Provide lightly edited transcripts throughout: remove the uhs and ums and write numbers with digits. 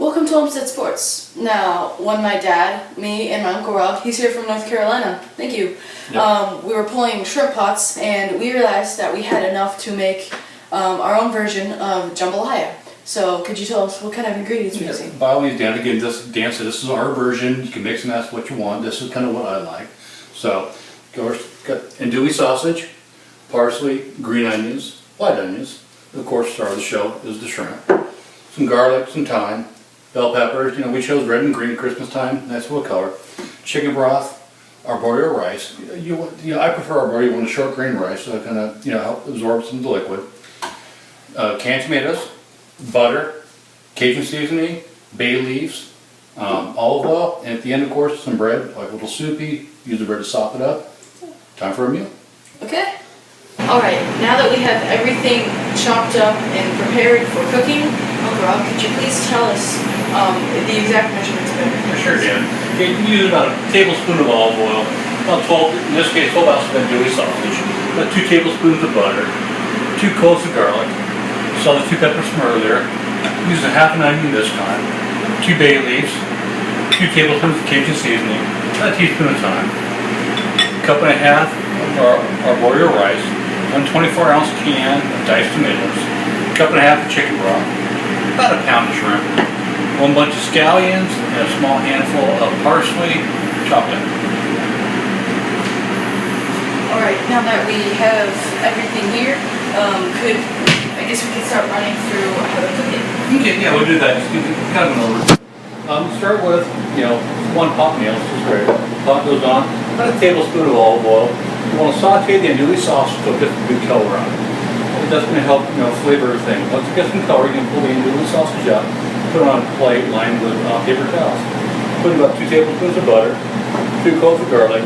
Welcome to Olmsted Sports. Now, when my dad, me, and my Uncle Rob, he's here from North Carolina, thank you, we were pulling shrimp pots, and we realized that we had enough to make our own version of jambalaya. So, could you tell us what kind of ingredients we're using? By all means, Dan, again, Dan said this is our version. You can mix and match what you want. This is kind of what I like. So, got andouille sausage, parsley, green onions, white onions. Of course, star of the show is the shrimp. Some garlic, some thyme, bell peppers. You know, we chose red and green Christmas time. Nice little color. Chicken broth, arborio rice. I prefer arborio. You want a short grain rice, so it kind of help absorb some of the liquid. Canned tomatoes, butter, Cajun seasoning, bay leaves, olive oil, and at the end, of course, some bread, like a little soupy. Use the bread to sop it up. Time for a meal. Okay. Alright, now that we have everything chopped up and prepared for cooking, Uncle Rob, could you please tell us the exact measurements of everything? Sure, Dan. You can use about a tablespoon of olive oil, about 12, in this case 12 ounces of andouille sausage, about 2 tablespoons of butter, 2 cloves of garlic, saw the 2 peppers from earlier, use a half an onion this time, 2 bay leaves, 2 tablespoons of Cajun seasoning, about a teaspoon of thyme, a cup and a half of our arborio rice, 1 24-ounce can of diced tomatoes, a cup and a half of chicken broth, about a pound of shrimp, 1 bunch of scallions, and a small handful of parsley chopped up. Alright, now that we have everything here, I guess we could start running through how to cook it. Okay, yeah, we'll do that. Just give it kind of an over. Start with, 1 pot meal, this is great. Pot goes on, about a tablespoon of olive oil. You want to saute the andouille sauce to get some good color on it. That's going to help, flavor everything. Once it gets some color, you can pull the andouille sausage out, put it on a plate lined with paper towels. Put in about 2 tablespoons of butter, 2 cloves of garlic,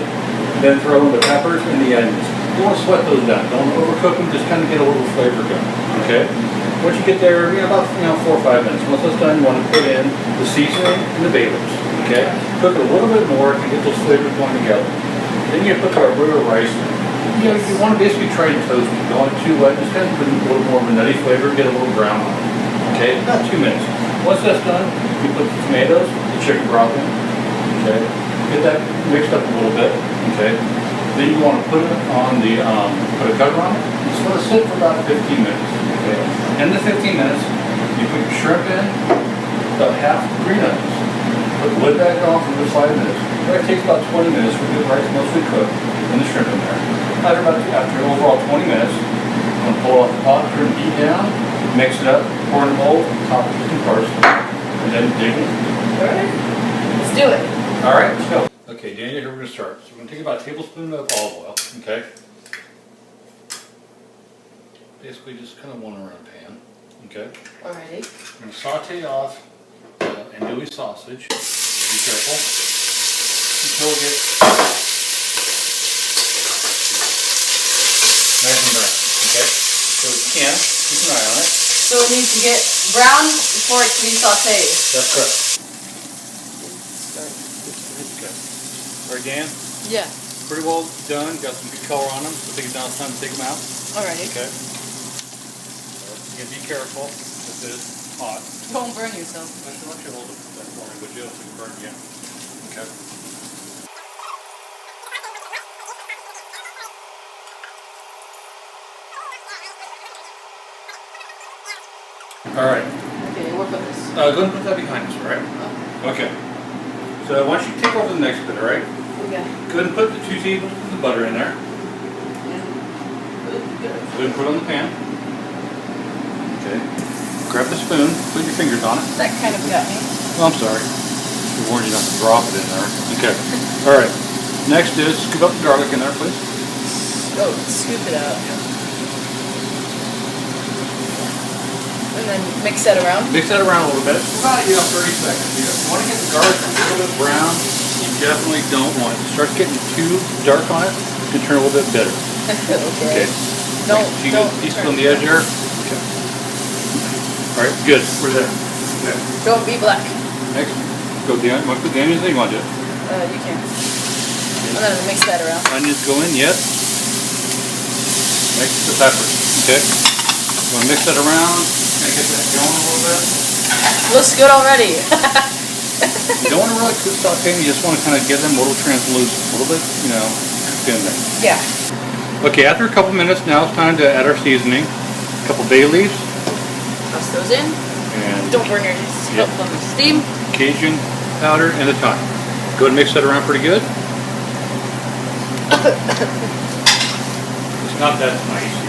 then throw in the peppers and the onions. You want to sweat those down. Don't overcook them, just kind of get a little flavor going. Okay? Once you get there, about 4 or 5 minutes. Once that's done, you want to put in the seasoning and the bay leaves. Okay? Cook it a little bit more to get those flavors going together. Then you put the arborio rice in. You want to basically try to toast it. Don't want it too wet. Just kind of put a little more of a nutty flavor, get a little brown on it. Okay? About 2 minutes. Once that's done, you put the tomatoes, the chicken broth in. Okay? Get that mixed up a little bit. Okay? Then you want to put it on the, put a cover on it. Just let it sit for about 15 minutes. Okay? In the 15 minutes, you put your shrimp in, about half the green onions. Put the lid back on for just 5 minutes. It takes about 20 minutes for the rice mostly cooked and the shrimp in there. After overall 20 minutes, I'm going to pull off the pot, turn the heat down, mix it up, pour in a bowl, top it with some parsley, and then dig it. Alright, let's do it. Alright, let's go. Okay, Daniel, here we're going to start. So we're going to take about a tablespoon of olive oil, okay? Basically just kind of one around a pan, okay? Alrighty. I'm going to saute off andouille sausage. Be careful. Until it gets nice and brown, okay? So you can, keep an eye on it. So it needs to get brown before it can be sauteed. That's correct. Okay. Alright, Dan? Yeah. Pretty well done. Got some good color on them. So take it down, it's time to take them out. Alrighty. Okay. So, again, be careful. This is hot. Don't burn yourself. Why don't you hold it that for me, would you? So you can burn again. Okay. Alright. Okay, work with this. Go ahead and put that behind us, alright? Okay. So once you take over the next bit, alright? Okay. Go ahead and put the 2 tablespoons of butter in there. Go ahead and put it on the pan. Okay. Grab the spoon, put your fingers on it. That kind of got me. Oh, I'm sorry. I warned you not to drop it in there. Okay. Alright. Next is scoop up the garlic in there, please. Oh, scoop it out. And then mix that around? Mix that around a little bit. About 30 seconds. You want to get the garlic a little bit brown. You definitely don't want it. It starts getting too dark on it. You can turn a little bit bitter. Okay. Don't piece on the edge here. Okay. Alright, good. We're there. Okay. Don't be black. Next, go the onion. Want to put the onions in? You want to do it? You can. And then mix that around. Onions go in, yes. Next, the peppers. Okay. You want to mix that around. Kind of get that going a little bit. Looks good already. You don't want to really saute them, you just want to kind of get them a little translucent, a little bit, you know, cooked in there. Yeah. Okay, after a couple minutes, now it's time to add our seasoning. A couple bay leaves. Toss those in. And don't burn your yep. on the steam. Cajun powder and the thyme. Go ahead and mix that around pretty good. It's not that spicy.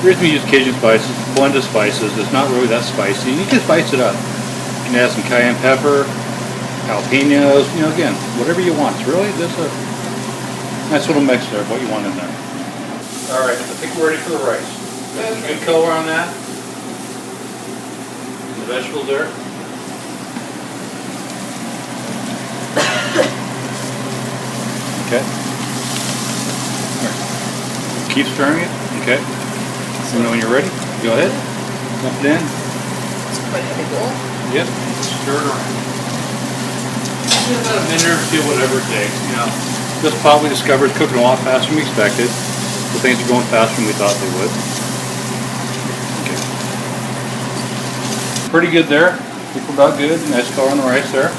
The reason we use Cajun spices, blend of spices, it's not really that spicy. You can spice it up. You can add some cayenne pepper, jalapenos, you know, again, whatever you want. It's really just a nice little mix there of what you want in there. All right, I think we're ready for the rice. Got some good color on that. And the vegetables there. Okay. All right. Keep stirring it. Okay. So when you're ready, go ahead. Dump it in. It's quite a heavy bowl. Yep. Stir it around. Give it about a minute or two, whatever it takes. You know, this pot we discovered is cooking a lot faster than we expected. So things are going faster than we thought they would. Okay. Pretty good there. I think we're about good. Nice color on the rice there.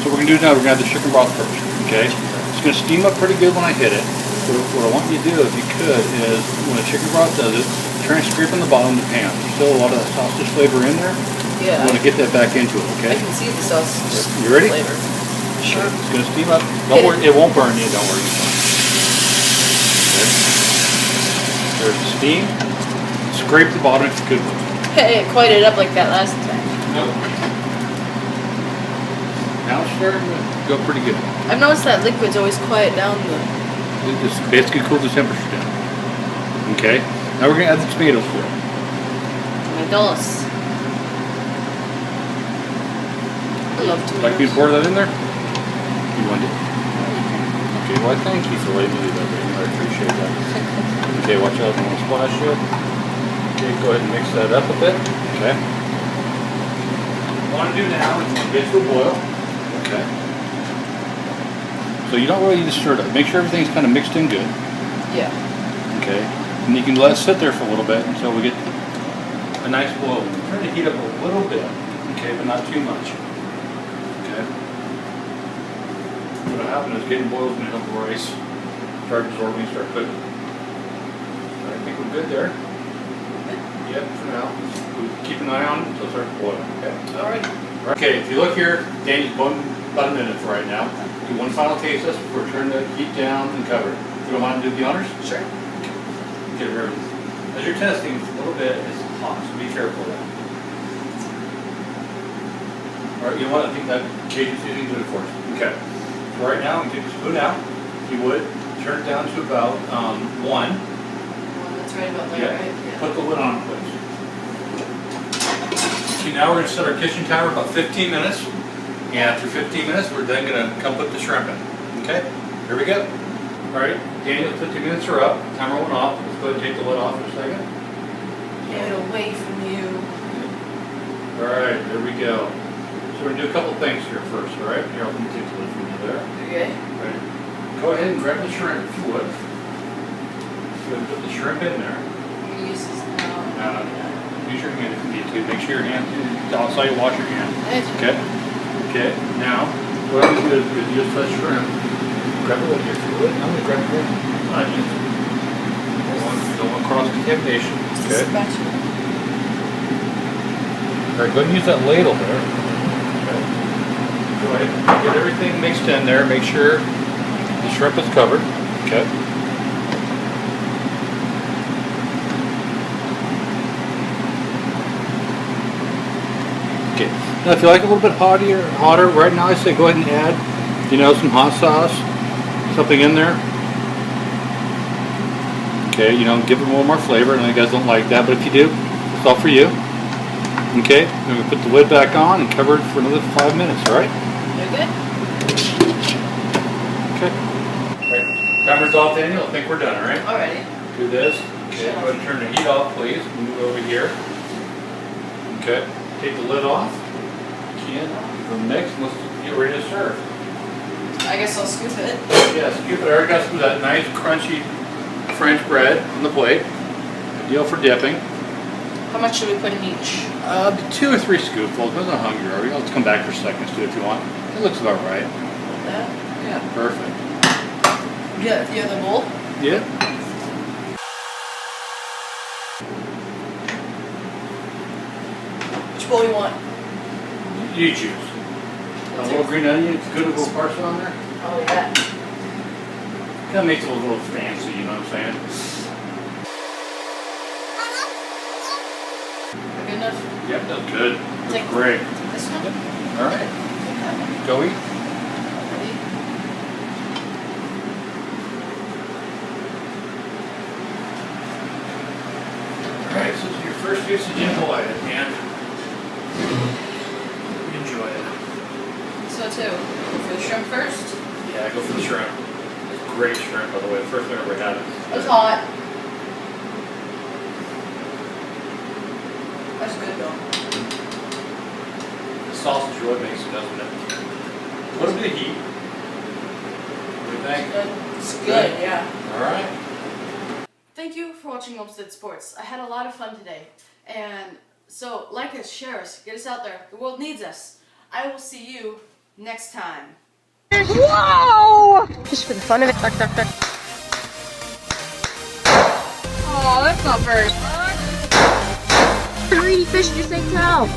So what we're going to do now, we're going to add the chicken broth first. Okay. It's going to steam up pretty good when I hit it. So what I want you to do, if you could, is when the chicken broth does it, try and scrape on the bottom of the pan. There's still a lot of that sausage flavor in there. Yeah. You want to get that back into it, okay? I can see the sausage You ready? flavor. Sure. It's going to steam up. Don't worry, it won't burn you, don't worry. Okay. There's the steam. Scrape the bottom if you could. Hey, it quite it up like that last time. Nope. Now it's starting to go pretty good. I've noticed that liquid's always quiet down the... It just basically cools the temperature down. Okay. Now we're going to add the tomatoes to it. Tomatoes. I love tomatoes. Like me to pour that in there? You want it? Okay, well, thank you for letting me do that, baby. I appreciate that. Okay, watch out, I don't want to splash you. Okay, go ahead and mix that up a bit. Okay. What I want to do now is get to a boil. Okay. So you don't really need to stir it up. Make sure everything's kind of mixed in good. Yeah. Okay. And you can let it sit there for a little bit until we get a nice boil. Try to heat up a little bit. Okay, but not too much. Okay. What'll happen is getting boiled and help the rice start absorbing, start cooking. I think we're good there. Yep, for now. We'll keep an eye on it until it starts boiling. Okay. All right. Okay, if you look here, Danny's boiling about a minute right now. Do one final taste test before turning the heat down and cover it. If you don't mind to do the honors? Sure. Okay, remember, as you're testing, it's a little bit, it's hot, so be careful of that. All right, you know what? I think that Cajun seasoning did it for us. Okay. So right now, I'm going to take the spoon out. If you would, turn it down to about 1. Well, that's right about there, right? Yeah. Put the lid on, please. Okay, now we're going to set our kitchen timer about 15 minutes. And after 15 minutes, we're then going to come put the shrimp in. Okay? Here we go. All right, Daniel, 15 minutes are up. Timer went off. Let's go ahead and take the lid off for a second. Get away from you. All right, there we go. So we're going to do a couple things here first, all right? Here, let me take the lid from you there. Okay. All right. Go ahead and grab the shrimp if you would. Go ahead and put the shrimp in there. You use this now. Use your hand if you need to. Make sure your hand is outside. Wash your hand. Okay? Okay, now, what I'm going to do is just touch shrimp. Grab it here if you would. I'm going to grab it here. Onions. Don't want cross-contamination. Okay? Alright, go ahead and use that ladle there. Okay. Go ahead and get everything mixed in there. Make sure the shrimp is covered. Okay? Okay. Now, if you like it a little bit hotter, right now I say go ahead and add, some hot sauce, something in there. Okay, give it a little more flavor. I know you guys don't like that, but if you do, it's all for you. Okay, then we put the lid back on and cover it for another 5 minutes. All right? You're good. Okay. All right. Timer's off, Daniel. I think we're done. All right? Alrighty. Do this. Okay. Go ahead and turn the heat off, please. Move over here. Okay. Take the lid off. The mix, let's get ready to serve. I guess I'll scoop it. Yeah, scoop it. I already got some of that nice crunchy French bread on the plate. Ideal for dipping. How much should we put in each? 2 or 3 scoopfuls. Depends on how hungry you are. Let's come back for seconds too if you want. It looks about right. That? Yeah, perfect. Yeah, the other bowl? Yeah. Which bowl you want? You choose. A little green onion, it's good, a little parsley on there. Oh yeah. Kind of makes it a little fancy, you know what I'm saying? Good enough? Yep, that's good. That's Take- great. This one? All right. Go eat. Ready? All right, so this is your first taste of jambalaya, and enjoy it. So too. Go for the shrimp first. Yeah, go for the shrimp. It's great shrimp, by the way. The first time I ever had it. It's hot. That's good though. The sausage really makes it, doesn't it? What a bit of heat. What do you think? Good. It's good, yeah. All right. Thank you for watching Olmsted Sports. I had a lot of fun today. And so, like us, share us, get us out there. The world needs us. I will see you next time. Whoa! Just for the fun of it. Oh, that's not very fun. Greedy fish just ate cow.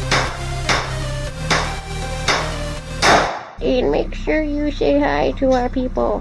And make sure you say hi to our people.